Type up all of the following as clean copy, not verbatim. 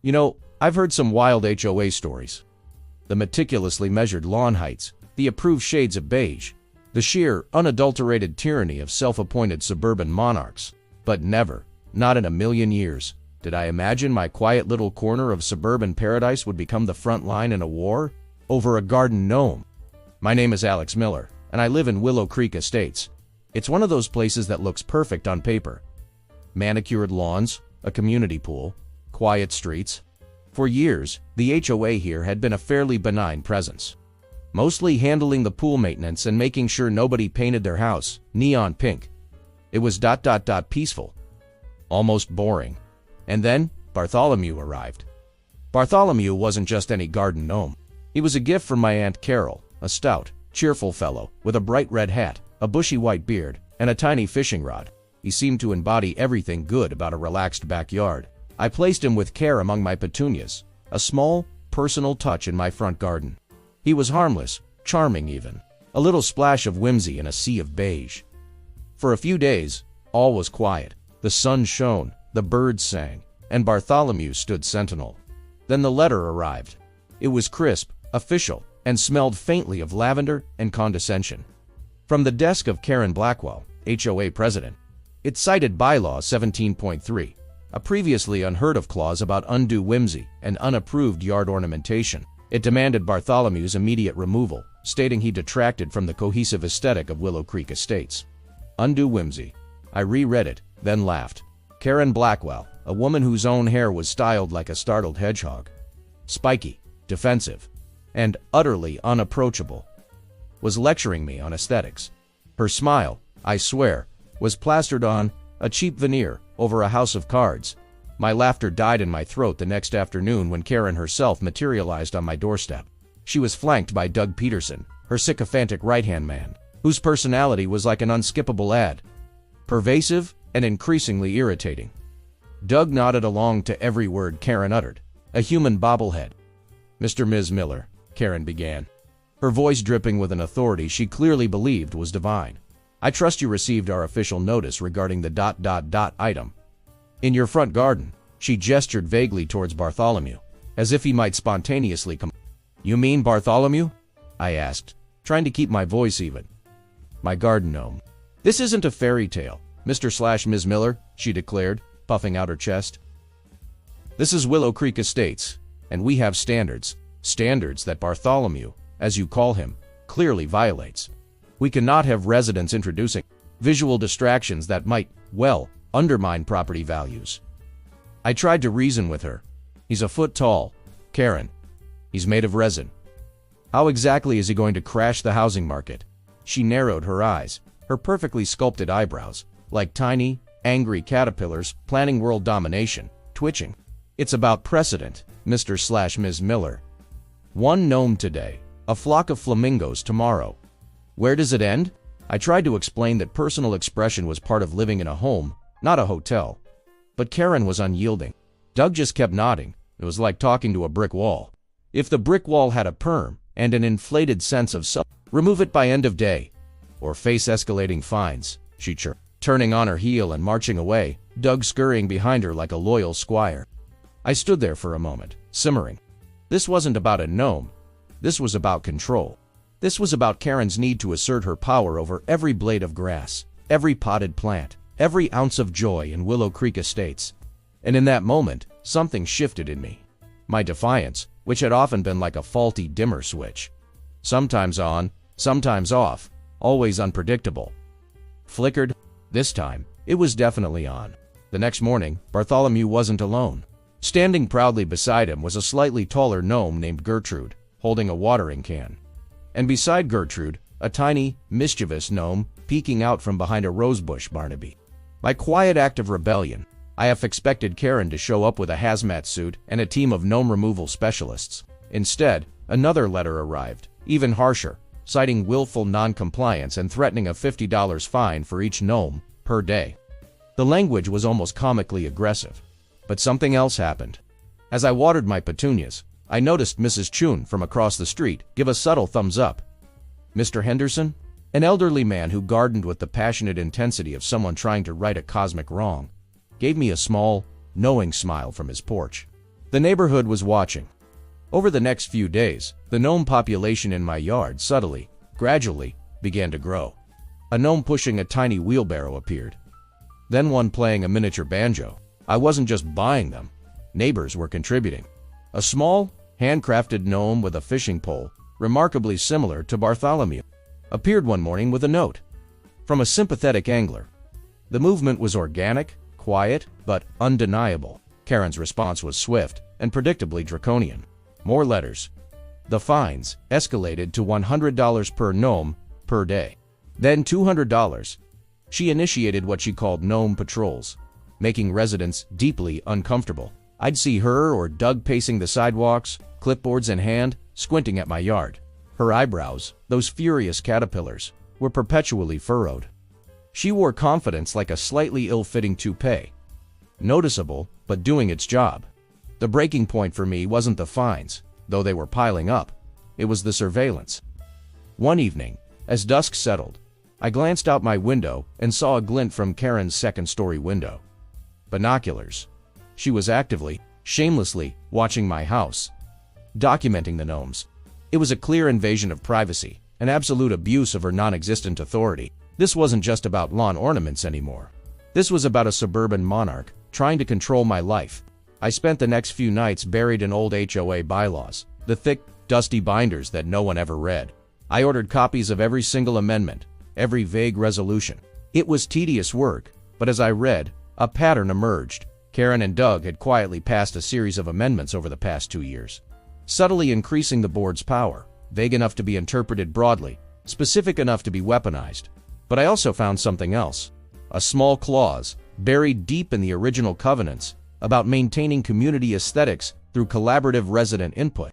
You know, I've heard some wild HOA stories. The meticulously measured lawn heights, the approved shades of beige, the sheer, unadulterated tyranny of self-appointed suburban monarchs. But never, not in a million years, did I imagine my quiet little corner of suburban paradise would become the front line in a war over a garden gnome. My name is Alex Miller, and I live in Willow Creek Estates. It's one of those places that looks perfect on paper. Manicured lawns, a community pool, quiet streets. For years, the HOA here had been a fairly benign presence, mostly handling the pool maintenance and making sure nobody painted their house neon pink. It was peaceful, almost boring. And then Bartholomew arrived. Bartholomew wasn't just any garden gnome. He was a gift from my Aunt Carol, a stout, cheerful fellow with a bright red hat, a bushy white beard, and a tiny fishing rod. He seemed to embody everything good about a relaxed backyard. I placed him with care among my petunias, a small, personal touch in my front garden. He was harmless, charming even, a little splash of whimsy in a sea of beige. For a few days, all was quiet. The sun shone, the birds sang, and Bartholomew stood sentinel. Then the letter arrived. It was crisp, official, and smelled faintly of lavender and condescension. From the desk of Karen Blackwell, HOA president. It cited Bylaw 17.3, a previously unheard-of clause about undue whimsy and unapproved yard ornamentation. It demanded Bartholomew's immediate removal, stating he detracted from the cohesive aesthetic of Willow Creek Estates. Undue whimsy. I reread it, then laughed. Karen Blackwell, a woman whose own hair was styled like a startled hedgehog, spiky, defensive, and utterly unapproachable, was lecturing me on aesthetics. Her smile, I swear, was plastered on a cheap veneer over a house of cards. My laughter died in my throat the next afternoon when Karen herself materialized on my doorstep. She was flanked by Doug Peterson, her sycophantic right-hand man, whose personality was like an unskippable ad, pervasive and increasingly irritating. Doug nodded along to every word Karen uttered, a human bobblehead. "Mr. Ms. Miller," Karen began, her voice dripping with an authority she clearly believed was divine. "I trust you received our official notice regarding the ... item. In your front garden." She gestured vaguely towards Bartholomew, as if he might spontaneously come. "You mean Bartholomew?" I asked, trying to keep my voice even. "My garden gnome." "This isn't a fairy tale, Mr./Ms. Miller," she declared, puffing out her chest. "This is Willow Creek Estates, and we have standards that Bartholomew, as you call him, clearly violates. We cannot have residents introducing visual distractions that might, well, undermine property values." I tried to reason with her. "He's a foot tall, Karen. He's made of resin. How exactly is he going to crash the housing market?" She narrowed her eyes, her perfectly sculpted eyebrows, like tiny, angry caterpillars planning world domination, twitching. "It's about precedent, Mr./Ms. Miller. One gnome today, a flock of flamingos tomorrow. Where does it end?" I tried to explain that personal expression was part of living in a home, not a hotel. But Karen was unyielding. Doug just kept nodding. It was like talking to a brick wall. If the brick wall had a perm and an inflated sense of remove it by end of day, or face escalating fines, she chirped, turning on her heel and marching away, Doug scurrying behind her like a loyal squire. I stood there for a moment, simmering. This wasn't about a gnome. This was about control. This was about Karen's need to assert her power over every blade of grass, every potted plant, every ounce of joy in Willow Creek Estates. And in that moment, something shifted in me. My defiance, which had often been like a faulty dimmer switch, sometimes on, sometimes off, always unpredictable, flickered. This time, it was definitely on. The next morning, Bartholomew wasn't alone. Standing proudly beside him was a slightly taller gnome named Gertrude, holding a watering can. And beside Gertrude, a tiny, mischievous gnome peeking out from behind a rosebush Barnaby. My quiet act of rebellion. I half expected Karen to show up with a hazmat suit and a team of gnome removal specialists. Instead, another letter arrived, even harsher, citing willful non-compliance and threatening a $50 fine for each gnome per day. The language was almost comically aggressive. But something else happened. As I watered my petunias, I noticed Mrs. Chun from across the street give a subtle thumbs up. Mr. Henderson, an elderly man who gardened with the passionate intensity of someone trying to right a cosmic wrong, gave me a small, knowing smile from his porch. The neighborhood was watching. Over the next few days, the gnome population in my yard subtly, gradually, began to grow. A gnome pushing a tiny wheelbarrow appeared. Then one playing a miniature banjo. I wasn't just buying them. Neighbors were contributing. A small, handcrafted gnome with a fishing pole, remarkably similar to Bartholomew, appeared one morning with a note from a sympathetic angler. The movement was organic, quiet, but undeniable. Karen's response was swift and predictably draconian. More letters. The fines escalated to $100 per gnome per day. Then $200. She initiated what she called gnome patrols, making residents deeply uncomfortable. I'd see her or Doug pacing the sidewalks, clipboards in hand, squinting at my yard. Her eyebrows, those furious caterpillars, were perpetually furrowed. She wore confidence like a slightly ill-fitting toupee. Noticeable, but doing its job. The breaking point for me wasn't the fines, though they were piling up. It was the surveillance. One evening, as dusk settled, I glanced out my window and saw a glint from Karen's second-story window. Binoculars. She was actively, shamelessly, watching my house, documenting the gnomes. It was a clear invasion of privacy, an absolute abuse of her non-existent authority. This wasn't just about lawn ornaments anymore. This was about a suburban monarch trying to control my life. I spent the next few nights buried in old HOA bylaws, the thick, dusty binders that no one ever read. I ordered copies of every single amendment, every vague resolution. It was tedious work, but as I read, a pattern emerged. Karen and Doug had quietly passed a series of amendments over the past 2 years, subtly increasing the board's power, vague enough to be interpreted broadly, specific enough to be weaponized. But I also found something else, a small clause, buried deep in the original covenants, about maintaining community aesthetics through collaborative resident input.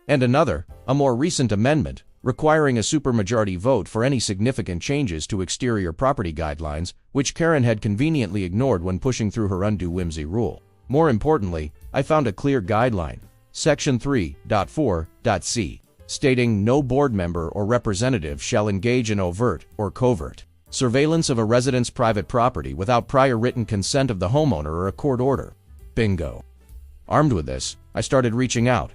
And another, a more recent amendment, requiring a supermajority vote for any significant changes to exterior property guidelines, which Karen had conveniently ignored when pushing through her Undue Whimsy rule. More importantly, I found a clear guideline, Section 3.4.c, stating no board member or representative shall engage in overt or covert surveillance of a resident's private property without prior written consent of the homeowner or a court order. Bingo. Armed with this, I started reaching out.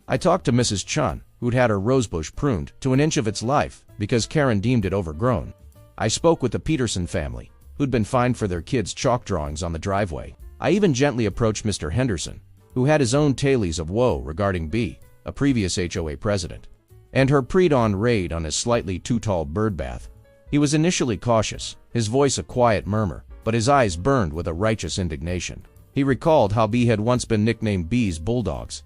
I talked to Mrs. Chun, who'd had her rosebush pruned to an inch of its life because Karen deemed it overgrown. I spoke with the Peterson family, who'd been fined for their kids' chalk drawings on the driveway. I even gently approached Mr. Henderson, who had his own tales of woe regarding B, a previous HOA president, and her pre-dawn raid on his slightly too tall birdbath. He was initially cautious, his voice a quiet murmur, but his eyes burned with a righteous indignation. He recalled how B had once been nicknamed B's Bulldogs,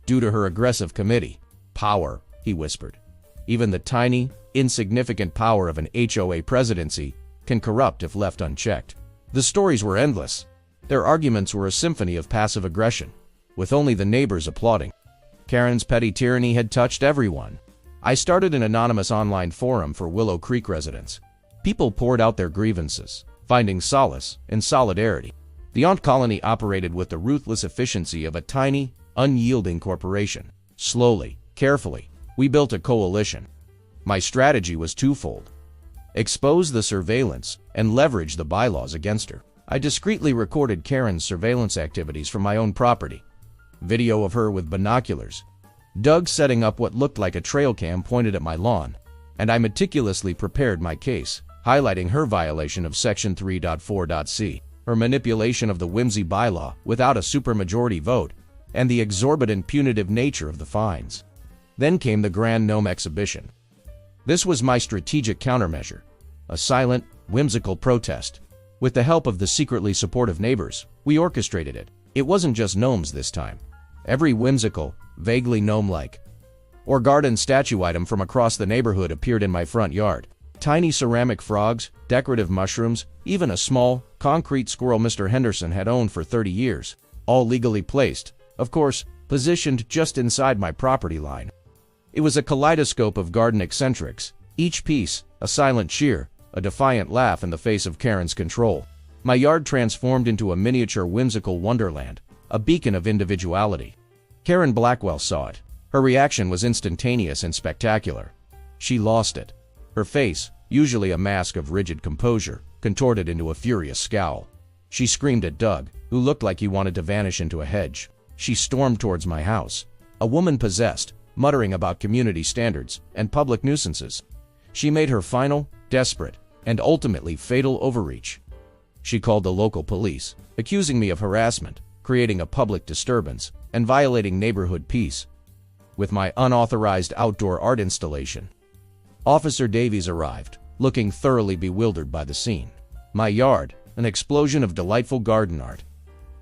due to her aggressive committee. Power, he whispered. Even the tiny, insignificant power of an HOA presidency can corrupt if left unchecked. The stories were endless. Their arguments were a symphony of passive aggression, with only the neighbors applauding. Karen's petty tyranny had touched everyone. I started an anonymous online forum for Willow Creek residents. People poured out their grievances, finding solace in solidarity. The Ant Colony operated with the ruthless efficiency of a tiny, unyielding corporation. Slowly, carefully, we built a coalition. My strategy was twofold: expose the surveillance and leverage the bylaws against her. I discreetly recorded Karen's surveillance activities from my own property. Video of her with binoculars, Doug setting up what looked like a trail cam pointed at my lawn, and I meticulously prepared my case, highlighting her violation of Section 3.4.c, her manipulation of the Whimsy bylaw without a supermajority vote, and the exorbitant punitive nature of the fines. Then came the Grand Gnome exhibition. This was my strategic countermeasure, a silent, whimsical protest. With the help of the secretly supportive neighbors, we orchestrated it. It wasn't just gnomes this time. Every whimsical, vaguely gnome-like, or garden statue item from across the neighborhood appeared in my front yard. Tiny ceramic frogs, decorative mushrooms, even a small, concrete squirrel Mr. Henderson had owned for 30 years, all legally placed, of course, positioned just inside my property line. It was a kaleidoscope of garden eccentrics, each piece a silent cheer, a defiant laugh in the face of Karen's control. My yard transformed into a miniature whimsical wonderland, a beacon of individuality. Karen Blackwell saw it. Her reaction was instantaneous and spectacular. She lost it. Her face, usually a mask of rigid composure, contorted into a furious scowl. She screamed at Doug, who looked like he wanted to vanish into a hedge. She stormed towards my house, a woman possessed, muttering about community standards and public nuisances. She made her final, desperate, and ultimately fatal overreach. She called the local police, accusing me of harassment, creating a public disturbance, and violating neighborhood peace with my unauthorized outdoor art installation. Officer Davies arrived, looking thoroughly bewildered by the scene. My yard, an explosion of delightful garden art.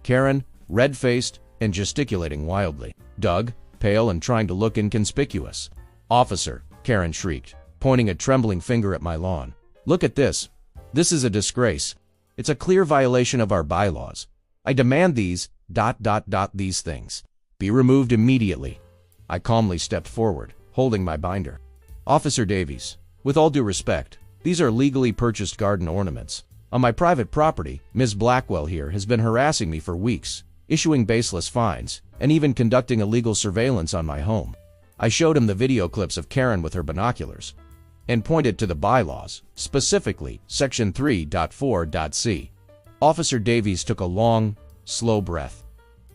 Karen, red-faced and gesticulating wildly. Doug, pale and trying to look inconspicuous. "Officer," Karen shrieked, pointing a trembling finger at my lawn. "Look at this. This is a disgrace. It's a clear violation of our bylaws. I demand these things be removed immediately." I calmly stepped forward, holding my binder. "Officer Davies, with all due respect, these are legally purchased garden ornaments. On my private property, Ms. Blackwell here has been harassing me for weeks, issuing baseless fines, and even conducting illegal surveillance on my home." I showed him the video clips of Karen with her binoculars and pointed to the bylaws, specifically Section 3.4.c. Officer Davies took a long, slow breath.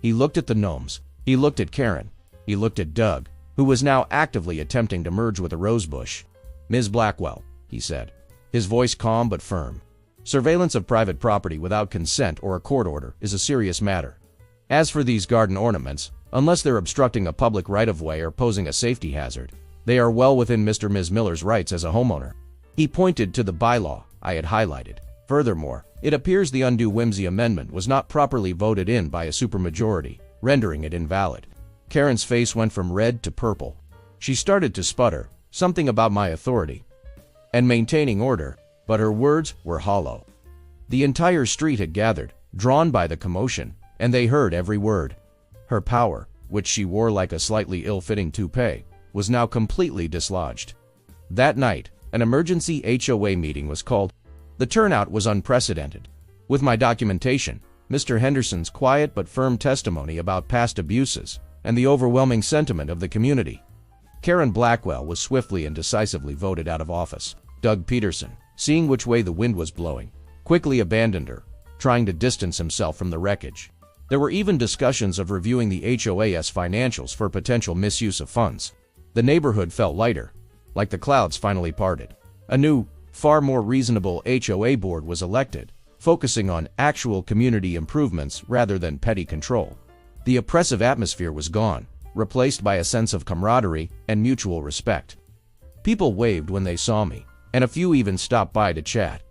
He looked at the gnomes, he looked at Karen, he looked at Doug, who was now actively attempting to merge with a rosebush. "Ms. Blackwell," he said, his voice calm but firm, "surveillance of private property without consent or a court order is a serious matter. As for these garden ornaments, unless they're obstructing a public right-of-way or posing a safety hazard, they are well within Mr. and Ms. Miller's rights as a homeowner." He pointed to the bylaw I had highlighted. Furthermore, it appears the Undue Whimsy amendment was not properly voted in by a supermajority, rendering it invalid. Karen's face went from red to purple. She started to sputter, something about my authority and maintaining order, but her words were hollow. The entire street had gathered, drawn by the commotion, and they heard every word. Her power, which she wore like a slightly ill-fitting toupee, was now completely dislodged. That night, an emergency HOA meeting was called. The turnout was unprecedented. With my documentation, Mr. Henderson's quiet but firm testimony about past abuses, and the overwhelming sentiment of the community, Karen Blackwell was swiftly and decisively voted out of office. Doug Peterson, seeing which way the wind was blowing, quickly abandoned her, trying to distance himself from the wreckage. There were even discussions of reviewing the HOA's financials for potential misuse of funds. The neighborhood felt lighter, like the clouds finally parted. A new, far more reasonable HOA board was elected, focusing on actual community improvements rather than petty control. The oppressive atmosphere was gone, replaced by a sense of camaraderie and mutual respect. People waved when they saw me, and a few even stopped by to chat.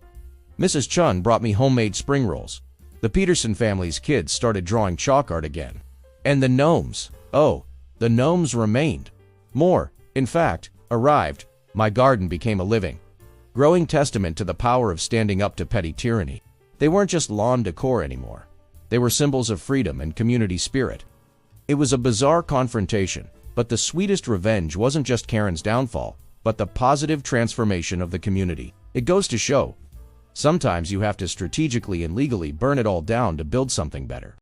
Mrs. Chun brought me homemade spring rolls. The Peterson family's kids started drawing chalk art again. And the gnomes, oh, the gnomes remained. More, in fact, arrived. My garden became a living, growing testament to the power of standing up to petty tyranny. They weren't just lawn decor anymore. They were symbols of freedom and community spirit. It was a bizarre confrontation, but the sweetest revenge wasn't just Karen's downfall, but the positive transformation of the community. It goes to show, sometimes you have to strategically and legally burn it all down to build something better.